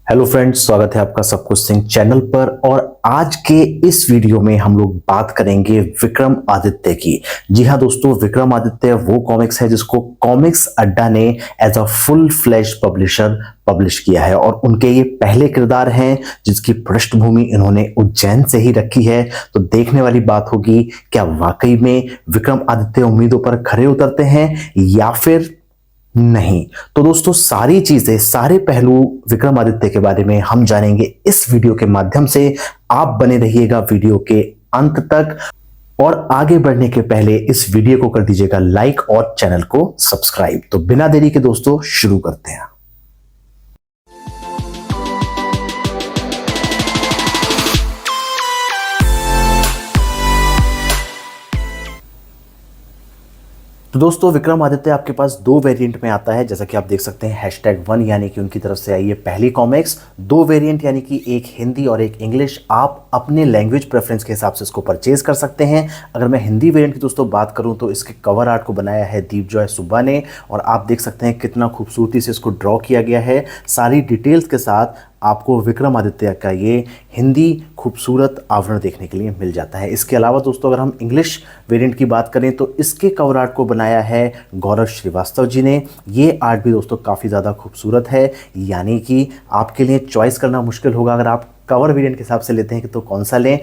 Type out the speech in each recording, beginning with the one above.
Hello friends, स्वागत है आपका सब कुछ सिंह चैनल पर। और आज के इस वीडियो में हम लोग बात करेंगे विक्रम आदित्य की। जी हाँ दोस्तों, विक्रम आदित्य वो कॉमिक्स है जिसको कॉमिक्स अड्डा ने as a full flash publisher publish किया है और उनके ये पहले किरदार हैं जिसकी पृष्ठभूमि इन्होंने उज्जैन से ही रखी है। तो देखने वाली बात होगी, क्या वाकई में विक्रम आदित्य उम्मीदों पर खरे उतरते हैं या फिर नहीं। तो दोस्तों, सारी चीजें, सारे पहलू विक्रमादित्य के बारे में हम जानेंगे इस वीडियो के माध्यम से। आप बने रहिएगा वीडियो के अंत तक। और आगे बढ़ने के पहले इस वीडियो को कर दीजिएगा लाइक और चैनल को सब्सक्राइब। तो बिना देरी के दोस्तों शुरू करते हैं। तो दोस्तों, विक्रमादित्य आपके पास दो वेरिएंट में आता है, जैसा कि आप देख सकते हैं #1 यानी कि उनकी तरफ से आई है पहली कॉमिक्स। दो वेरिएंट यानी कि एक हिंदी और एक इंग्लिश। आप अपने लैंग्वेज प्रेफरेंस के हिसाब से इसको परचेज कर सकते हैं। अगर मैं हिंदी वेरिएंट की दोस्तों बात करूं तो इसके कवर आर्ट को बनाया है दीपजॉय सुब्बा ने, और आप देख सकते हैं कितना खूबसूरती से इसको ड्रॉ किया गया है। सारी डिटेल्स के साथ आपको विक्रमादित्य का ये हिंदी खूबसूरत आवरण देखने के लिए मिल जाता है। इसके अलावा दोस्तों, अगर हम इंग्लिश वेरिएंट की बात करें तो इसके कवर आर्ट को बनाया है गौरव श्रीवास्तव जी ने। ये आर्ट भी दोस्तों काफ़ी ज़्यादा खूबसूरत है, यानी कि आपके लिए चॉइस करना मुश्किल होगा अगर आप कवर वेरिएंट के हिसाब से लेते हैं कि तो कौन सा लें।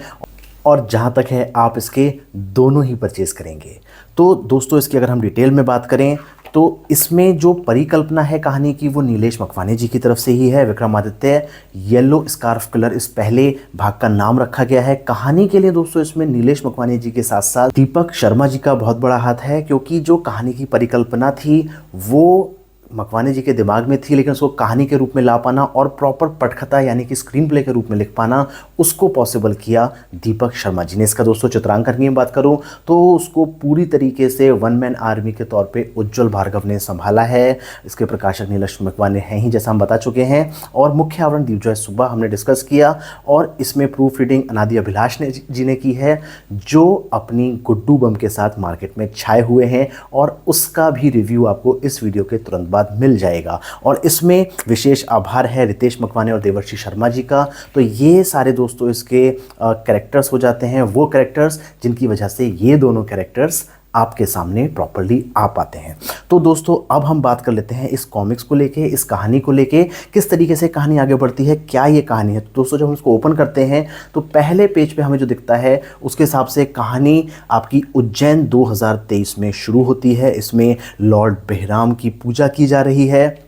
और जहाँ तक है, आप इसके दोनों ही परचेज करेंगे। तो दोस्तों, इसकी अगर हम डिटेल में बात करें तो इसमें जो परिकल्पना है कहानी की वो नीलेश मकवाने जी की तरफ से ही है। विक्रमादित्य येलो स्कार्फ कलर इस पहले भाग का नाम रखा गया है। कहानी के लिए दोस्तों इसमें नीलेश मकवाने जी के साथ साथ दीपक शर्मा जी का बहुत बड़ा हाथ है, क्योंकि जो कहानी की परिकल्पना थी वो मकवाने जी के दिमाग में थी, लेकिन उसको कहानी के रूप में ला पाना और प्रॉपर पटकथा यानी कि स्क्रीन प्ले के रूप में लिख पाना, उसको पॉसिबल किया दीपक शर्मा जी ने। इसका दोस्तों चित्रांकन की बात करूं तो उसको पूरी तरीके से वन मैन आर्मी के तौर पे उज्जवल भार्गव ने संभाला है। इसके प्रकाशक नीलेश मकवाने हैं ही, जैसा हम बता चुके हैं। और मुख्य आवरण दीपजॉय सुब्बा हमने डिस्कस किया, और इसमें प्रूफ रीडिंग अनादि अभिलाष जी ने की है, जो अपनी गुड्डू बम के साथ मार्केट में छाए हुए हैं, और उसका भी रिव्यू आपको इस वीडियो के तुरंत बाद मिल जाएगा। और इसमें विशेष आभार है रितेश मकवाने और देवर्षि शर्मा जी का। तो ये सारे दोस्तों इसके कैरेक्टर्स हो जाते हैं, वो कैरेक्टर्स जिनकी वजह से ये दोनों कैरेक्टर्स आपके सामने प्रॉपर्ली आ पाते हैं। तो दोस्तों, अब हम बात कर लेते हैं इस कॉमिक्स को लेके, इस कहानी को लेके, किस तरीके से कहानी आगे बढ़ती है, क्या ये कहानी है। तो दोस्तों, जब हम इसको ओपन करते हैं तो पहले पेज पे हमें जो दिखता है उसके हिसाब से कहानी आपकी उज्जैन 2023 में शुरू होती है। इसमें लॉर्ड बेहराम की पूजा की जा रही है,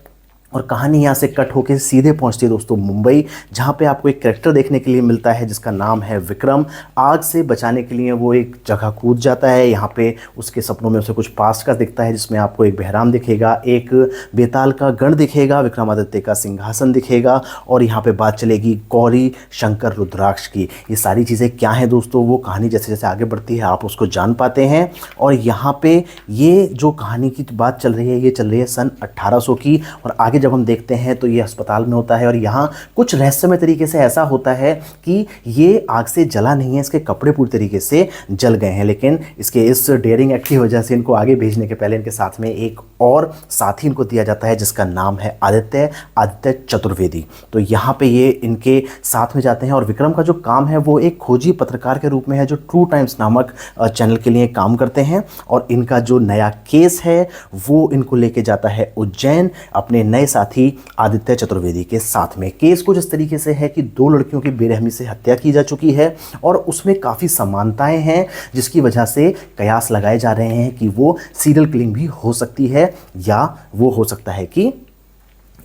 और कहानी यहाँ से कट होकर सीधे पहुँचती है दोस्तों मुंबई, जहाँ पे आपको एक कैरेक्टर देखने के लिए मिलता है जिसका नाम है विक्रम। आग से बचाने के लिए वो एक जगह कूद जाता है। यहाँ पे उसके सपनों में उसे कुछ पास्ट का दिखता है, जिसमें आपको एक बेहराम दिखेगा, एक बेताल का गण दिखेगा, विक्रमादित्य का सिंहासन दिखेगा, और यहाँ पे बात चलेगी गौरी शंकर रुद्राक्ष की। ये सारी चीज़ें क्या हैं दोस्तों, वो कहानी जैसे जैसे आगे बढ़ती है आप उसको जान पाते हैं। और यहाँ पे ये जो कहानी की बात चल रही है, ये चल रही है सन 1800 की। और आगे जब हम देखते हैं तो ये अस्पताल में होता है, और यहाँ कुछ रहस्यमय तरीके से ऐसा होता है कि ये आग से जला नहीं है, इसके कपड़े पूरी तरीके से जल गए हैं। लेकिन इसके इस डेयरिंग एक्ट की वजह से इनको आगे भेजने के पहले इनके साथ में एक और साथी इनको दिया जाता है, जिसका नाम है आदित्य चतुर्वेदी। तो यहाँ पे ये इनके साथ में जाते हैं, और विक्रम का जो काम है वो एक खोजी पत्रकार के रूप में है, जो ट्रू टाइम्स नामक चैनल के लिए काम करते हैं। और इनका जो नया केस है वो इनको लेके जाता है उज्जैन अपने नए साथी आदित्य चतुर्वेदी के साथ में। केस कुछ इस तरीके से है कि दो लड़कियों की बेरहमी से हत्या की जा चुकी है, और उसमें काफ़ी समानताएं हैं, जिसकी वजह से कयास लगाए जा रहे हैं कि वो सीरियल किलिंग भी हो सकती है, या वो हो सकता है कि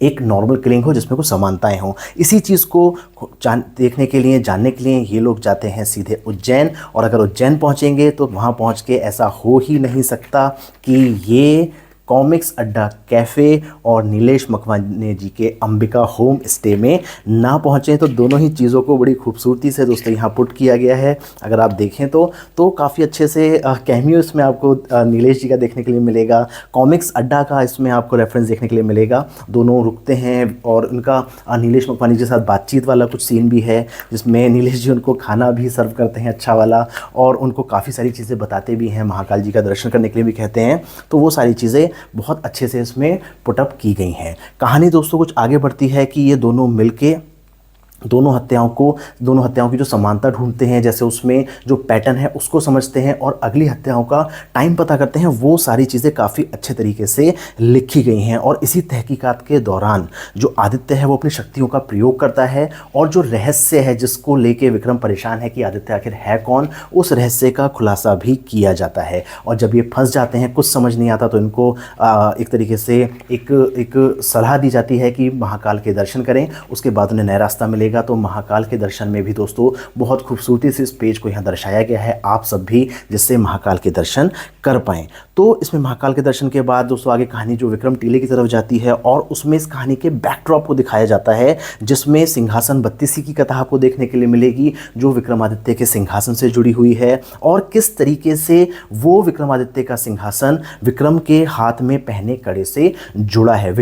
एक नॉर्मल किलिंग हो जिसमें कुछ समानताएं हों। इसी चीज़ को देखने के लिए, जानने के लिए ये लोग जाते हैं सीधे उज्जैन। और अगर उज्जैन पहुंचेंगे तो वहां पहुंच के ऐसा हो ही नहीं सकता कि ये कॉमिक्स अड्डा कैफ़े और नीलेश मकवाने जी के अंबिका होम स्टे में ना पहुँचें। तो दोनों ही चीज़ों को बड़ी खूबसूरती से दोस्तों यहाँ पुट किया गया है। अगर आप देखें तो काफ़ी अच्छे से कैमियो इसमें आपको नीलेश जी का देखने के लिए मिलेगा, कॉमिक्स अड्डा का इसमें आपको रेफरेंस देखने के लिए मिलेगा। दोनों रुकते हैं और उनका नीलेश मकवाने जी के साथ बातचीत वाला कुछ सीन भी है, जिसमें नीलेश जी उनको खाना भी सर्व करते हैं अच्छा वाला, और उनको काफ़ी सारी चीज़ें बताते भी हैं, महाकाल जी का दर्शन करने के लिए भी कहते हैं। तो वो सारी चीज़ें बहुत अच्छे से इसमें पुटअप की गई हैं। कहानी दोस्तों कुछ आगे बढ़ती है कि ये दोनों मिलके दोनों हत्याओं की जो समानता ढूंढते हैं, जैसे उसमें जो पैटर्न है उसको समझते हैं और अगली हत्याओं का टाइम पता करते हैं। वो सारी चीज़ें काफ़ी अच्छे तरीके से लिखी गई हैं। और इसी तहकीकात के दौरान जो आदित्य है वो अपनी शक्तियों का प्रयोग करता है और जो रहस्य है जिसको लेके विक्रम परेशान है कि आदित्य आखिर है कौन, उस रहस्य का खुलासा भी किया जाता है। और जब ये फंस जाते हैं, कुछ समझ नहीं आता, तो इनको एक तरीके से एक सलाह दी जाती है कि महाकाल के दर्शन करें, उसके बाद उन्हें नया रास्ता मिलेगा। तो महाकाल के दर्शन में भी दोस्तों बहुत खूबसूरती से इस पेज को यहाँ दर्शाया गया है, आप सब भी जिससे महाकाल के दर्शन कर पाएं। तो इसमें महाकाल के दर्शन के बाद दोस्तों आगे कहानी जो विक्रम टीले की तरफ जाती है और उसमें इस कहानी के बैकड्रॉप को दिखाया जाता है, जिसमें सिंहासन बत्तीसी की कथा आपको देखने के लिए मिलेगी जो विक्रमादित्य के सिंहासन से जुड़ी हुई है और किस तरीके से वो विक्रमादित्य का सिंहासन विक्रम के हाथ में पहने कड़े से जुड़ा है।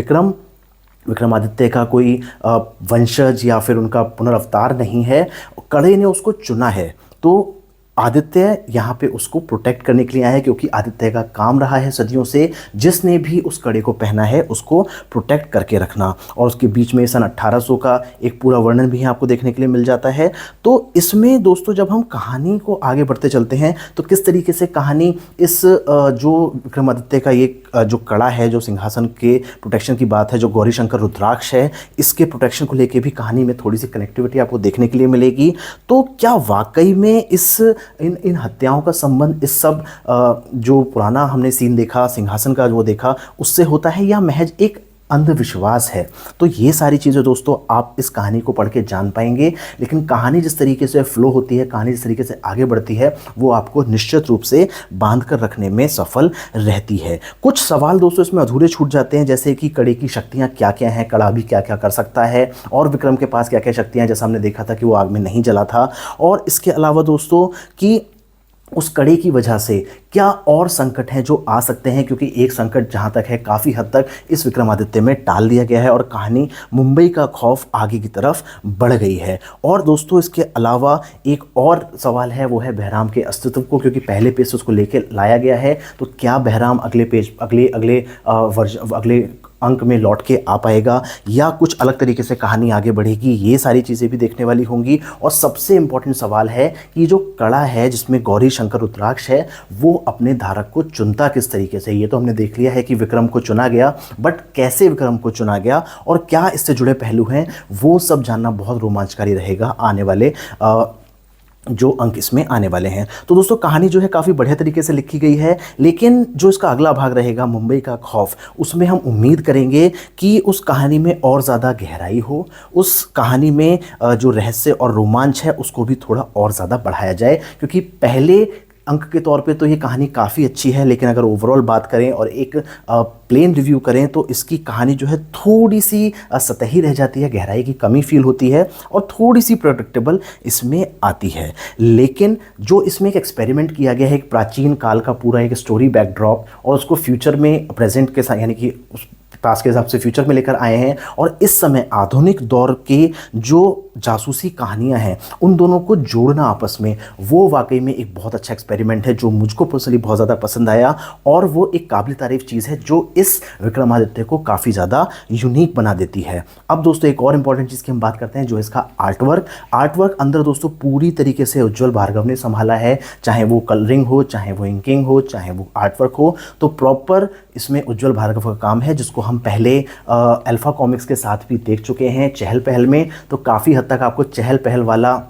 विक्रमादित्य का कोई वंशज या फिर उनका पुनर्अवतार नहीं है, कड़े ने उसको चुना है। तो आदित्य यहाँ पे उसको प्रोटेक्ट करने के लिए आया है, क्योंकि आदित्य का काम रहा है सदियों से जिसने भी उस कड़े को पहना है उसको प्रोटेक्ट करके रखना। और उसके बीच में सन 1800 का एक पूरा वर्णन भी आपको देखने के लिए मिल जाता है। तो इसमें दोस्तों जब हम कहानी को आगे बढ़ते चलते हैं तो किस तरीके से कहानी इस जो विक्रमादित्य का ये जो कड़ा है, जो सिंहासन के प्रोटेक्शन की बात है, जो गौरी शंकर रुद्राक्ष है, इसके प्रोटेक्शन को लेके भी कहानी में थोड़ी सी कनेक्टिविटी आपको देखने के लिए मिलेगी। तो क्या वाकई में इन हत्याओं का संबंध इस सब जो पुराना हमने सीन देखा, सिंहासन का जो देखा, उससे होता है या महज एक अंधविश्वास है? तो ये सारी चीज़ें दोस्तों आप इस कहानी को पढ़ के जान पाएंगे। लेकिन कहानी जिस तरीके से फ्लो होती है, कहानी जिस तरीके से आगे बढ़ती है, वो आपको निश्चित रूप से बांध कर रखने में सफल रहती है। कुछ सवाल दोस्तों इसमें अधूरे छूट जाते हैं, जैसे कि कड़े की शक्तियाँ क्या क्या हैं, कड़ा भी क्या क्या कर सकता है और विक्रम के पास क्या क्या शक्तियाँ हैं, जैसा हमने देखा था कि वो आग में नहीं जला था। और इसके अलावा दोस्तों कि उस कड़े की वजह से क्या और संकट हैं जो आ सकते हैं, क्योंकि एक संकट जहां तक है काफ़ी हद तक इस विक्रमादित्य में टाल दिया गया है और कहानी मुंबई का खौफ आगे की तरफ बढ़ गई है। और दोस्तों इसके अलावा एक और सवाल है, वो है बहराम के अस्तित्व को, क्योंकि पहले पेज से उसको लेकर लाया गया है। तो क्या बहराम अगले अंक में लौट के आ पाएगा या कुछ अलग तरीके से कहानी आगे बढ़ेगी, ये सारी चीज़ें भी देखने वाली होंगी। और सबसे इम्पॉर्टेंट सवाल है कि जो कड़ा है जिसमें गौरी शंकर रुद्राक्ष है, वो अपने धारक को चुनता किस तरीके से। ये तो हमने देख लिया है कि विक्रम को चुना गया, बट कैसे विक्रम को चुना गया और क्या इससे जुड़े पहलू हैं, वो सब जानना बहुत रोमांचकारी रहेगा आने वाले जो अंक इसमें आने वाले हैं। तो दोस्तों कहानी जो है काफ़ी बढ़िया तरीके से लिखी गई है, लेकिन जो इसका अगला भाग रहेगा मुंबई का खौफ, उसमें हम उम्मीद करेंगे कि उस कहानी में और ज़्यादा गहराई हो, उस कहानी में जो रहस्य और रोमांच है उसको भी थोड़ा और ज़्यादा बढ़ाया जाए। क्योंकि पहले अंक के तौर पे तो ये कहानी काफ़ी अच्छी है, लेकिन अगर ओवरऑल बात करें और एक प्लेन रिव्यू करें तो इसकी कहानी जो है थोड़ी सी सतही रह जाती है, गहराई की कमी फील होती है और थोड़ी सी प्रेडिक्टेबल इसमें आती है। लेकिन जो इसमें एक एक्सपेरिमेंट किया गया है, एक प्राचीन काल का पूरा एक स्टोरी बैकड्रॉप और उसको फ्यूचर में प्रेजेंट के साथ, यानी कि उस पास के हिसाब से फ्यूचर में लेकर आए हैं, और इस समय आधुनिक दौर के जो जासूसी कहानियां हैं उन दोनों को जोड़ना आपस में, वो वाकई में एक बहुत अच्छा एक्सपेरिमेंट है जो मुझको पर्सनली बहुत ज़्यादा पसंद आया। और वो एक काबिल तारीफ चीज़ है जो इस विक्रमादित्य को काफ़ी ज़्यादा यूनिक बना देती है। अब दोस्तों एक और इंपॉर्टेंट चीज़ की हम बात करते हैं, जो इसका आर्टवर्क अंदर दोस्तों पूरी तरीके से उज्ज्वल भार्गव ने संभाला है। चाहे वो कलरिंग हो, चाहे वो इंकिंग हो, चाहे वो आर्टवर्क हो, तो प्रॉपर इसमें उज्ज्वल भार्गव का काम है, जिसको हम पहले अल्फा कॉमिक्स के साथ भी देख चुके हैं चहल पहल में। तो काफ़ी हद तक आपको चहल पहल वाला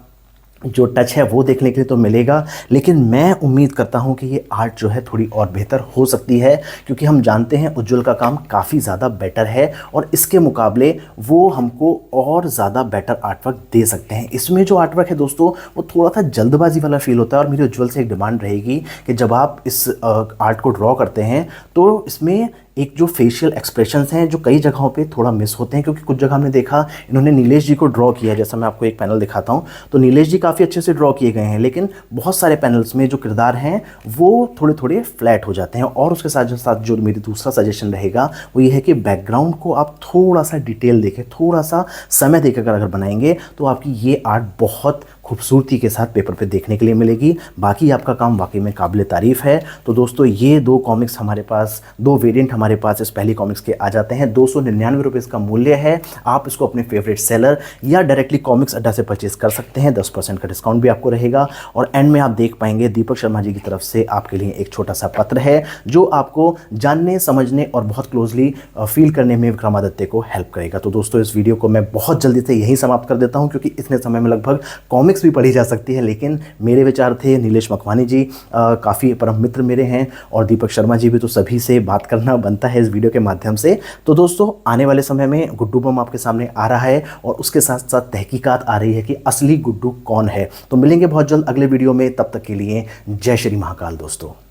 जो टच है वो देखने के लिए तो मिलेगा, लेकिन मैं उम्मीद करता हूं कि ये आर्ट जो है थोड़ी और बेहतर हो सकती है, क्योंकि हम जानते हैं उज्ज्वल का काम काफ़ी ज़्यादा बेटर है और इसके मुकाबले वो हमको और ज़्यादा बेटर आर्टवर्क दे सकते हैं। इसमें जो आर्टवर्क है दोस्तों वो थोड़ा सा जल्दबाजी वाला फील होता है, और मेरी उज्ज्वल से एक डिमांड रहेगी कि जब आप इस आर्ट को ड्रॉ करते हैं तो इसमें एक जो फेशियल एक्सप्रेशंस हैं जो कई जगहों पे थोड़ा मिस होते हैं, क्योंकि कुछ जगह हमने देखा इन्होंने नीलेश जी को ड्रॉ किया, जैसा मैं आपको एक पैनल दिखाता हूं, तो नीलेश जी काफ़ी अच्छे से ड्रॉ किए गए हैं, लेकिन बहुत सारे पैनल्स में जो किरदार हैं वो थोड़े थोड़े फ्लैट हो जाते हैं। और उसके साथ साथ जो मेरी दूसरा सजेशन रहेगा वो ये है कि बैकग्राउंड को आप थोड़ा सा डिटेल देखें, थोड़ा सा समय देकर अगर बनाएंगे तो आपकी ये आर्ट बहुत खूबसूरती के साथ पेपर पे देखने के लिए मिलेगी। बाकी आपका काम वाकई में काबिल तारीफ़ है। तो दोस्तों ये 2 कॉमिक्स हमारे पास, 2 वेरिएंट हमारे पास इस पहली कॉमिक्स के आ जाते हैं। 299 रुपये इसका मूल्य है। आप इसको अपने फेवरेट सेलर या डायरेक्टली कॉमिक्स अड्डा से परचेज कर सकते हैं। 10% का डिस्काउंट भी आपको रहेगा। और एंड में आप देख पाएंगे दीपक शर्मा जी की तरफ से आपके लिए एक छोटा सा पत्र है जो आपको जानने, समझने और बहुत क्लोजली फील करने में विक्रमादित्य को हेल्प करेगा। तो दोस्तों इस वीडियो को मैं बहुत जल्दी से यहीं समाप्त कर देता हूं, क्योंकि इतने समय में लगभग कॉमिक्स भी पढ़ी जा सकती है। लेकिन मेरे विचार थे, नीलेश मखवानी जी काफ़ी परम मित्र मेरे हैं और दीपक शर्मा जी भी, तो सभी से बात करना बनता है इस वीडियो के माध्यम से। तो दोस्तों आने वाले समय में गुड्डू बम आपके सामने आ रहा है और उसके साथ साथ तहकीकात आ रही है कि असली गुड्डू कौन है। तो मिलेंगे बहुत जल्द अगले वीडियो में। तब तक के लिए जय श्री महाकाल दोस्तों।